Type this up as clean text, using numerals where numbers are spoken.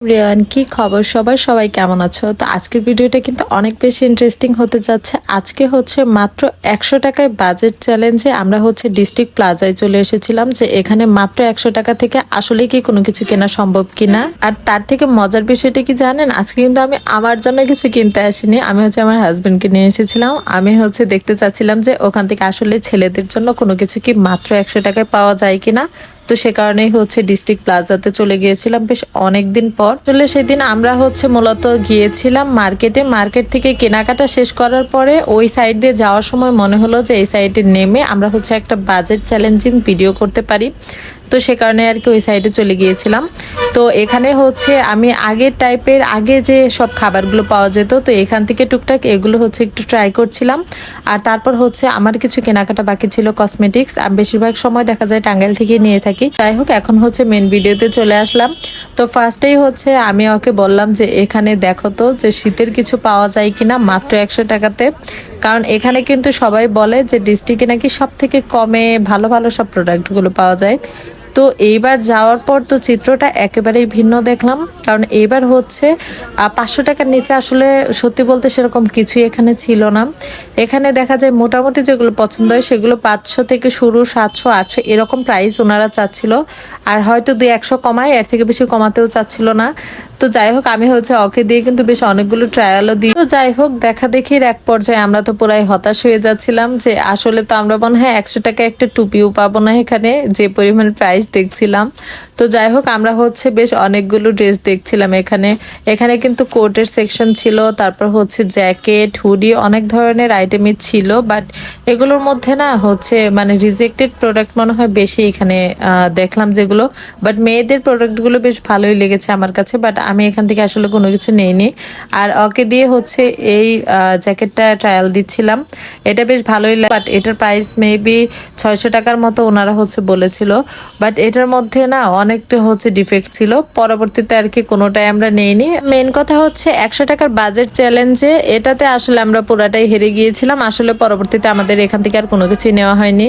রিয়ান, কি খবর সবার? সবাই কেমন আছো? তো আজকের ভিডিওটা কিন্তু অনেক বেশি ইন্টারেস্টিং হতে যাচ্ছে। আজকে হচ্ছে মাত্র 100 টাকায় বাজেট চ্যালেঞ্জে আমরা হচ্ছে ডিস্ট্রিক্ট প্লাজায় চলে এসেছিলাম, যে এখানে মাত্র 100 টাকা থেকে আসলে কি কোনো কিছু কেনা সম্ভব কিনা। আর তার থেকে মজার বিষয়টা কি জানেন, আজকে কিন্তু আমি আমার জন্য কিছু কিনতে আসিনি, আমি হচ্ছে আমার হাজবেন্ডকে নিয়ে এসেছিলাম। আমি হচ্ছে দেখতে চাচ্ছিলাম যে ওখান থেকে আসলে ছেলেদের জন্য কোনো কিছু কি মাত্র 100 টাকায় পাওয়া যায় কিনা। তো সে কারণেই হচ্ছে ডিস্ট্রিক্ট প্লাজাতে চলে গিয়েছিলাম বেশ অনেক দিন পর। আসলে সেদিন আমরা হচ্ছে মূলত গিয়েছিলাম মার্কেট থেকে কেনাকাটা শেষ করার পরে ওই সাইড দিয়ে যাওয়ার সময় মনে হলো যে এই সাইডে নেমে আমরা হচ্ছে একটা বাজেট চ্যালেঞ্জিং ভিডিও করতে পারি। তো সে কারণে আর কি ওই সাইডে চলে গিয়েছিলাম। তো এখানে হচ্ছে আমি আগের টাইপের আগে যে সব খাবারগুলো পাওয়া যেত, তো এখান থেকে টুকটাক এগুলো হচ্ছে একটু ট্রাই করছিলাম। আর তারপর হচ্ছে আমার কিছু কেনাকাটা বাকি ছিল, কসমেটিক্স। আমি বেশিরভাগ সময় দেখা যায় টাঙ্গাইল থেকে নিয়ে থাকি। যাই হোক, এখন হচ্ছে মেন ভিডিওতে চলে আসলাম। তো ফার্স্টেই হচ্ছে আমি ওকে বললাম যে এখানে দেখো তো যে শীতের কিছু পাওয়া যায় কিনা মাত্র 100 টাকাতে। কারণ এখানে কিন্তু সবাই বলে যে ডিস্ট্রিক্টে নাকি সব থেকে কমে ভালো ভালো সব প্রোডাক্টগুলো পাওয়া যায়। তো এইবার যাওয়ার পর তো চিত্রটা একেবারেই ভিন্ন দেখলাম। কারণ এইবার হচ্ছে 500 টাকার নিচে আসলে সত্যি বলতে সেরকম কিছুই এখানে ছিল না। এখানে দেখা যায় মোটামুটি যেগুলো পছন্দ হয় সেগুলো 500 থেকে শুরু, 700 800 এরকম প্রাইস ওনারা চাচ্ছিল। আর হয়তো 2-100 কমায়, এর থেকে বেশি কমাতেও চাচ্ছিল না। তো যাই হোক, আমি হচ্ছে ওকে দিয়ে কিন্তু বেশ অনেকগুলো ট্রায়ালও দিই। তো যাই হোক, দেখা দেখির এক পর্যায়ে আমরা তো পুরাই হতাশ হয়ে যাচ্ছিলাম যে আসলে তো আমরা মনে হয় 100 টাকায় একটা টুপিও পাবো না এখানে, যে পরিমাণ প্রাইস দেখছিলাম। তো যাই হোক, আমরা হচ্ছে বেশ অনেকগুলো ড্রেস দেখছিলাম এখানে। এখানে কিন্তু কোটের সেকশন ছিল, তারপর হচ্ছে জ্যাকেট, হুডি, অনেক ধরনের আইটেমই ছিল। বাট এগুলোর মধ্যে না হচ্ছে মানে রিজেক্টেড প্রোডাক্ট মনে হয় বেশি এখানে দেখলাম যেগুলো। বাট মেয়েদের প্রোডাক্টগুলো বেশ ভালোই লেগেছে আমার কাছে। বাট আমি এখান থেকে আসলে কোনো কিছু নেইনি। আর ওকে দিয়ে হচ্ছে এই জ্যাকেটটা ট্রায়াল দিচ্ছিলাম। এটা বেশ ভালোই লাগে, বাট এটার প্রাইস মেবি 600 টাকার মতো ওনারা হচ্ছে বলেছিল। বাট এটার মধ্যে না অনেকটা হচ্ছে ডিফেক্ট ছিল, পরবর্তীতে আর কি কোনোটাই আমরা নেইনি। মেন কথা হচ্ছে 100 টাকার বাজেট চ্যালেঞ্জে এটাতে আসলে আমরা পুরাটাই হেরে গিয়েছিলাম। আসলে পরবর্তীতে আমাদের এখান থেকে আর কোনো কিছুই নেওয়া হয়নি।